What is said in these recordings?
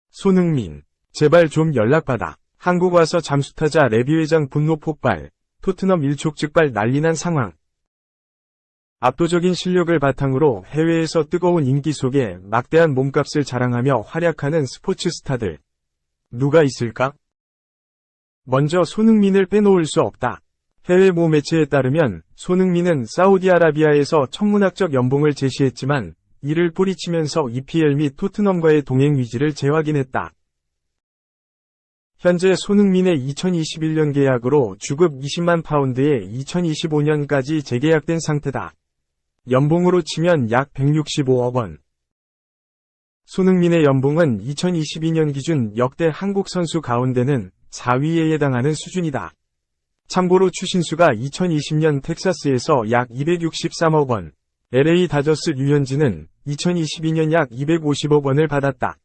손흥민, 제발 좀 연락받아. 한국 와서 잠수타자 레비 회장 분노 폭발, 토트넘 일촉즉발 난리난 상황. 압도적인 실력을 바탕으로 해외에서 뜨거운 인기 속에 막대한 몸값을 자랑하며 활약하는 스포츠 스타들. 누가 있을까? 먼저 손흥민을 빼놓을 수 없다. 해외 모 매체에 따르면 손흥민은 사우디아라비아에서 천문학적 연봉을 제시했지만 이를 뿌리치면서 EPL 및 토트넘과의 동행 위지를 재확인했다. 현재 손흥민의 2021년 계약으로 주급 20만 파운드에 2025년까지 재계약된 상태다. 연봉으로 치면 약 165억 원. 손흥민의 연봉은 2022년 기준 역대 한국 선수 가운데는 4위에 해당하는 수준이다. 참고로 추신수가 2020년 텍사스에서 약 263억 원, LA 다저스 류현진은 2022년 약 250억 원을 받았다.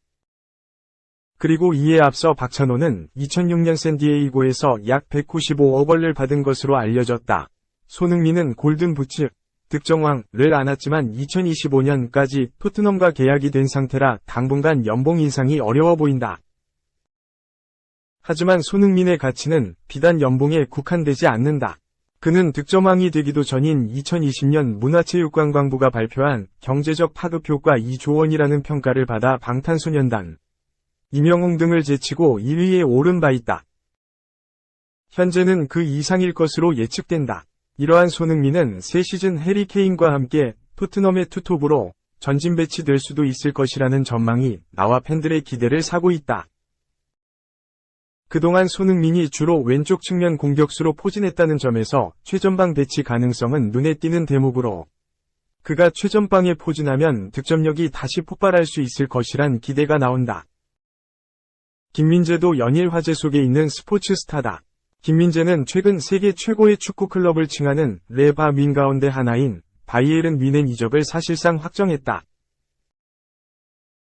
그리고 이에 앞서 박찬호는 2006년 샌디에이고에서 약 195억 원을 받은 것으로 알려졌다. 손흥민은 골든부츠, 득점왕을 안았지만 2025년까지 토트넘과 계약이 된 상태라 당분간 연봉 인상이 어려워 보인다. 하지만 손흥민의 가치는 비단 연봉에 국한되지 않는다. 그는 득점왕이 되기도 전인 2020년 문화체육관광부가 발표한 경제적 파급 효과 2조 원이라는 평가를 받아 방탄소년단, 임영웅 등을 제치고 1위에 오른 바 있다. 현재는 그 이상일 것으로 예측된다. 이러한 손흥민은 새 시즌 해리 케인과 함께 토트넘의 투톱으로 전진 배치될 수도 있을 것이라는 전망이 나와 팬들의 기대를 사고 있다. 그동안 손흥민이 주로 왼쪽 측면 공격수로 포진했다는 점에서 최전방 배치 가능성은 눈에 띄는 대목으로 그가 최전방에 포진하면 득점력이 다시 폭발할 수 있을 것이란 기대가 나온다. 김민재도 연일 화제 속에 있는 스포츠 스타다. 김민재는 최근 세계 최고의 축구 클럽을 칭하는 레바 민 가운데 하나인 바이에른 뮌헨 이적을 사실상 확정했다.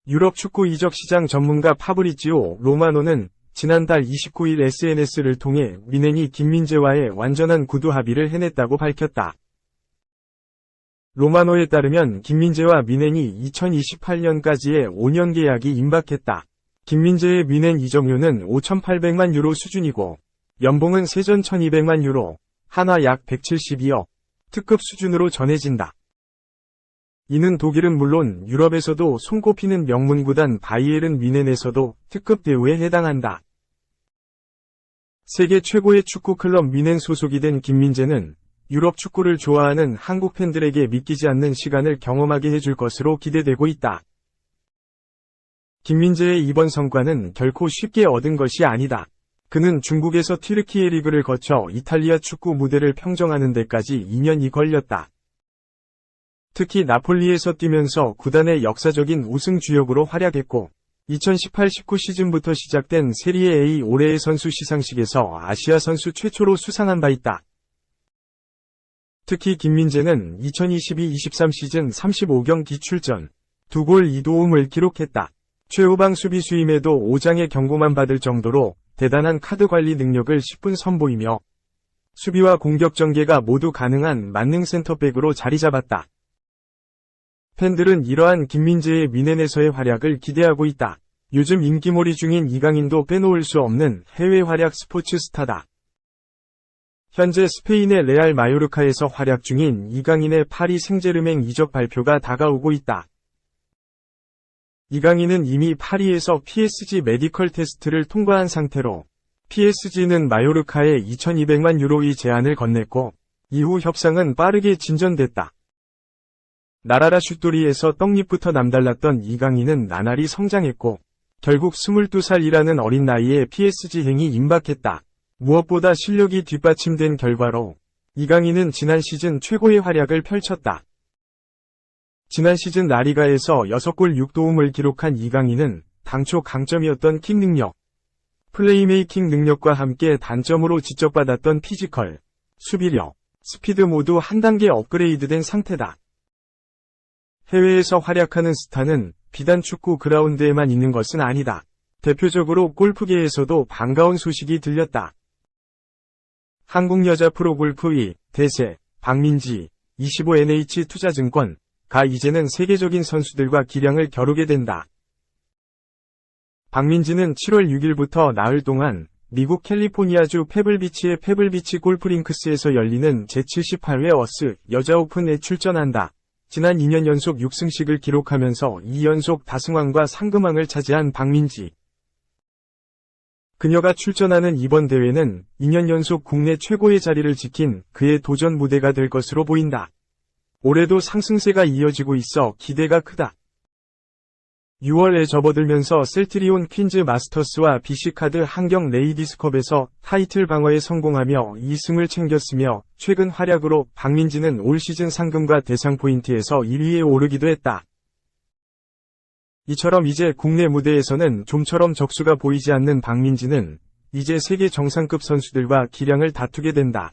유럽 축구 이적 시장 전문가 파브리지오 로마노는 지난달 29일 SNS를 통해 뮌헨이 김민재와의 완전한 구두 합의를 해냈다고 밝혔다. 로마노에 따르면 김민재와 뮌헨이 2028년까지의 5년 계약이 임박했다. 김민재의 뮌헨 이적료는 5,800만 유로 수준이고 연봉은 세전 1,200만 유로, 한화 약 172억, 특급 수준으로 전해진다. 이는 독일은 물론 유럽에서도 손꼽히는 명문구단 바이에른 뮌헨에서도 특급 대우에 해당한다. 세계 최고의 축구 클럽 뮌헨 소속이 된 김민재는 유럽 축구를 좋아하는 한국 팬들에게 믿기지 않는 시간을 경험하게 해줄 것으로 기대되고 있다. 김민재의 이번 성과는 결코 쉽게 얻은 것이 아니다. 그는 중국에서 튀르키예 리그를 거쳐 이탈리아 축구 무대를 평정하는 데까지 2년이 걸렸다. 특히 나폴리에서 뛰면서 구단의 역사적인 우승 주역으로 활약했고 2018-19 시즌부터 시작된 세리에 A 올해의 선수 시상식에서 아시아 선수 최초로 수상한 바 있다. 특히 김민재는 2022-23 시즌 35경기 출전, 2골 2도움을 기록했다. 최후방 수비수임에도 5장의 경고만 받을 정도로 대단한 카드 관리 능력을 10분 선보이며 수비와 공격 전개가 모두 가능한 만능 센터백으로 자리 잡았다. 팬들은 이러한 김민재의 뮌헨에서의 활약을 기대하고 있다. 요즘 인기몰이 중인 이강인도 빼놓을 수 없는 해외 활약 스포츠 스타다. 현재 스페인의 레알 마요르카에서 활약 중인 이강인의 파리 생제르맹 이적 발표가 다가오고 있다. 이강인은 이미 파리에서 PSG 메디컬 테스트를 통과한 상태로 PSG는 마요르카에 2,200만 유로의 제안을 건넸고 이후 협상은 빠르게 진전됐다. 나라라 슈토리에서 떡잎부터 남달랐던 이강인은 나날이 성장했고 결국 22살이라는 어린 나이에 PSG행이 임박했다. 무엇보다 실력이 뒷받침된 결과로 이강인은 지난 시즌 최고의 활약을 펼쳤다. 지난 시즌 라리가에서 6골 6도움을 기록한 이강인은 당초 강점이었던 킥 능력, 플레이메이킹 능력과 함께 단점으로 지적받았던 피지컬, 수비력, 스피드 모두 한 단계 업그레이드된 상태다. 해외에서 활약하는 스타는 비단 축구 그라운드에만 있는 것은 아니다. 대표적으로 골프계에서도 반가운 소식이 들렸다. 한국 여자 프로골프 2, 대세, 박민지, 25NH투자증권가 이제는 세계적인 선수들과 기량을 겨루게 된다. 박민지는 7월 6일부터 나흘 동안 미국 캘리포니아주 페블비치의 페블비치 골프링크스에서 열리는 제78회 어스 여자 오픈에 출전한다. 지난 2년 연속 6승씩을 기록하면서 2연속 다승왕과 상금왕을 차지한 박민지. 그녀가 출전하는 이번 대회는 2년 연속 국내 최고의 자리를 지킨 그의 도전 무대가 될 것으로 보인다. 올해도 상승세가 이어지고 있어 기대가 크다. 6월에 접어들면서 셀트리온 퀸즈 마스터스와 BC카드 한경 레이디스컵에서 타이틀 방어에 성공하며 2승을 챙겼으며 최근 활약으로 박민지는 올 시즌 상금과 대상 포인트에서 1위에 오르기도 했다. 이처럼 이제 국내 무대에서는 좀처럼 적수가 보이지 않는 박민지는 이제 세계 정상급 선수들과 기량을 다투게 된다.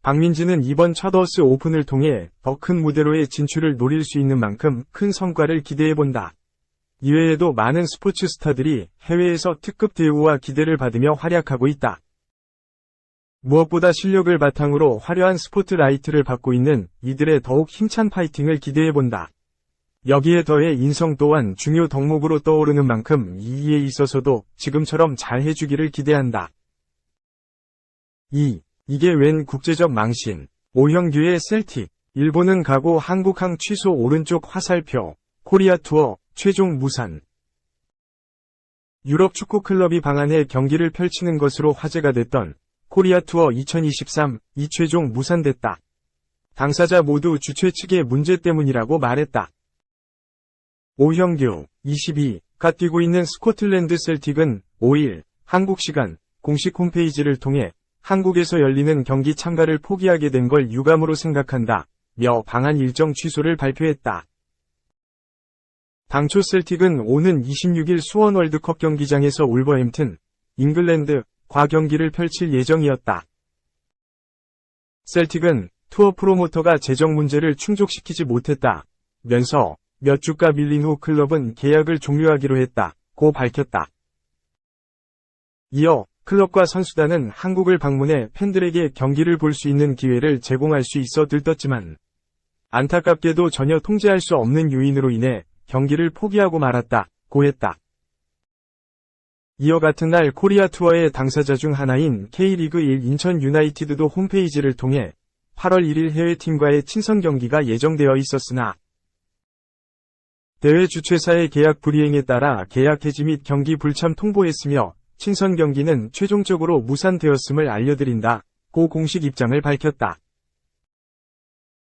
박민지는 이번 첫 어스 오픈을 통해 더 큰 무대로의 진출을 노릴 수 있는 만큼 큰 성과를 기대해본다. 이외에도 많은 스포츠 스타들이 해외에서 특급 대우와 기대를 받으며 활약하고 있다. 무엇보다 실력을 바탕으로 화려한 스포트라이트를 받고 있는 이들의 더욱 힘찬 파이팅을 기대해본다. 여기에 더해 인성 또한 중요 덕목으로 떠오르는 만큼 이 일에 있어서도 지금처럼 잘 해주기를 기대한다. 2. 이게 웬 국제적 망신. 오형규의 셀틱. 일본은 가고 한국항 취소 오른쪽 화살표. 코리아 투어 최종 무산. 유럽 축구 클럽이 방한해 경기를 펼치는 것으로 화제가 됐던 코리아 투어 2023이 최종 무산됐다. 당사자 모두 주최 측의 문제 때문이라고 말했다. 오형규, 22가 뛰고 있는 스코틀랜드 셀틱은 5일 한국 시간 공식 홈페이지를 통해 한국에서 열리는 경기 참가를 포기하게 된 걸 유감으로 생각한다 며 방한 일정 취소를 발표했다. 당초 셀틱은 오는 26일 수원 월드컵 경기장에서 울버햄튼, 잉글랜드과 경기를 펼칠 예정이었다. 셀틱은 투어 프로모터가 재정 문제를 충족시키지 못했다면서 몇 주가 밀린 후 클럽은 계약을 종료하기로 했다고 밝혔다. 이어 클럽과 선수단은 한국을 방문해 팬들에게 경기를 볼 수 있는 기회를 제공할 수 있어 들떴지만 안타깝게도 전혀 통제할 수 없는 요인으로 인해 경기를 포기하고 말았다고 했다. 이어 같은 날 코리아 투어의 당사자 중 하나인 K리그 1 인천 유나이티드도 홈페이지를 통해 8월 1일 해외팀과의 친선 경기가 예정되어 있었으나 대회 주최사의 계약 불이행에 따라 계약 해지 및 경기 불참 통보했으며 친선 경기는 최종적으로 무산되었음을 알려드린다고 공식 입장을 밝혔다.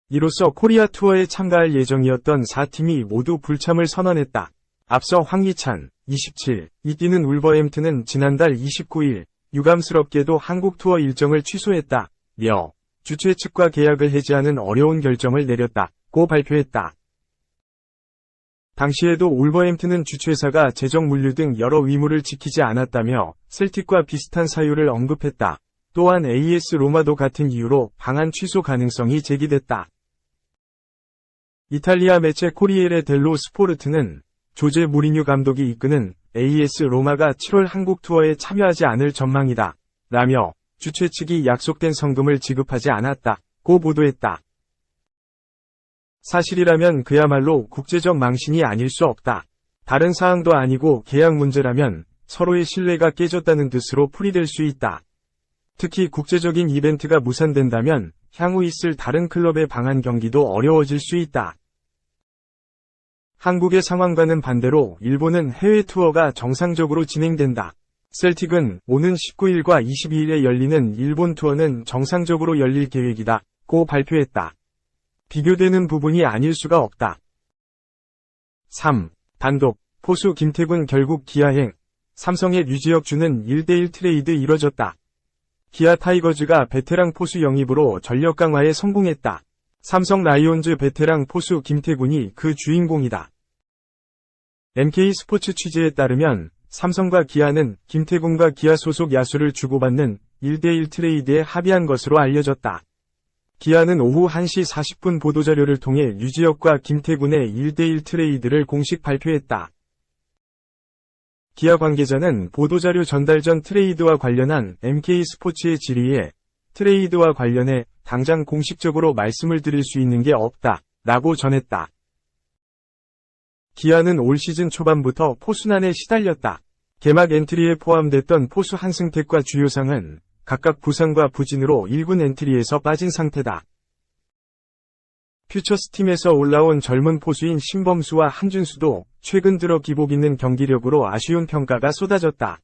이로써 코리아 투어에 참가할 예정이었던 4팀이 모두 불참을 선언했다. 앞서 황희찬, 27이 뛰는 울버햄튼은 지난달 29일 유감스럽게도 한국 투어 일정을 취소했다며 주최 측과 계약을 해지하는 어려운 결정을 내렸다고 발표했다. 당시에도 울버햄튼은 주최사가 재정 물류 등 여러 의무를 지키지 않았다며 셀틱과 비슷한 사유를 언급했다. 또한 AS 로마도 같은 이유로 방한 취소 가능성이 제기됐다. 이탈리아 매체 코리에레 델로 스포르트는 조제 무리뉴 감독이 이끄는 AS 로마가 7월 한국 투어에 참여하지 않을 전망이다. 라며 주최 측이 약속된 성금을 지급하지 않았다고 보도했다. 사실이라면 그야말로 국제적 망신이 아닐 수 없다. 다른 사항도 아니고 계약 문제라면 서로의 신뢰가 깨졌다는 뜻으로 풀이될 수 있다. 특히 국제적인 이벤트가 무산된다면 향후 있을 다른 클럽의 방한 경기도 어려워질 수 있다. 한국의 상황과는 반대로 일본은 해외 투어가 정상적으로 진행된다. 셀틱은 오는 19일과 22일에 열리는 일본 투어는 정상적으로 열릴 계획이다고 발표했다. 비교되는 부분이 아닐 수가 없다. 3. 단독, 포수 김태군 결국 기아행, 삼성의 류지혁주는 1대1 트레이드 이뤄졌다. 기아 타이거즈가 베테랑 포수 영입으로 전력 강화에 성공했다. 삼성 라이온즈 베테랑 포수 김태군이 그 주인공이다. MK 스포츠 취재에 따르면 삼성과 기아는 김태군과 기아 소속 야수를 주고받는 1대1 트레이드에 합의한 것으로 알려졌다. 기아는 오후 1시 40분 보도자료를 통해 류지혁과 김태군의 1대1 트레이드를 공식 발표했다. 기아 관계자는 보도자료 전달 전 트레이드와 관련한 MK 스포츠의 질의에 트레이드와 관련해 당장 공식적으로 말씀을 드릴 수 있는 게 없다, 라고 전했다. 기아는 올 시즌 초반부터 포순환에 시달렸다. 개막 엔트리에 포함됐던 포수 한승택과 주효상은 각각 부상과 부진으로 1군 엔트리에서 빠진 상태다. 퓨처스팀에서 올라온 젊은 포수인 신범수와 한준수도 최근 들어 기복 있는 경기력으로 아쉬운 평가가 쏟아졌다.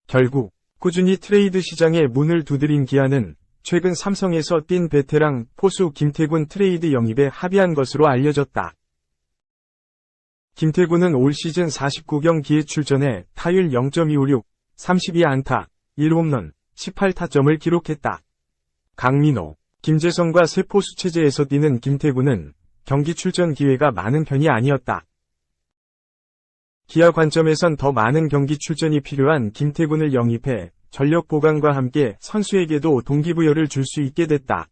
결국 꾸준히 트레이드 시장에 문을 두드린 기아는 최근 삼성에서 뛴 베테랑 포수 김태군 트레이드 영입에 합의한 것으로 알려졌다. 김태군은 올 시즌 49경기에 출전해 타율 0.256, 32안타, 1홈런, 18타점을 기록했다. 강민호, 김재성과 세 포수 체제에서 뛰는 김태군은 경기 출전 기회가 많은 편이 아니었다. 기아 관점에선 더 많은 경기 출전이 필요한 김태군을 영입해 전력 보강과 함께 선수에게도 동기부여를 줄 수 있게 됐다.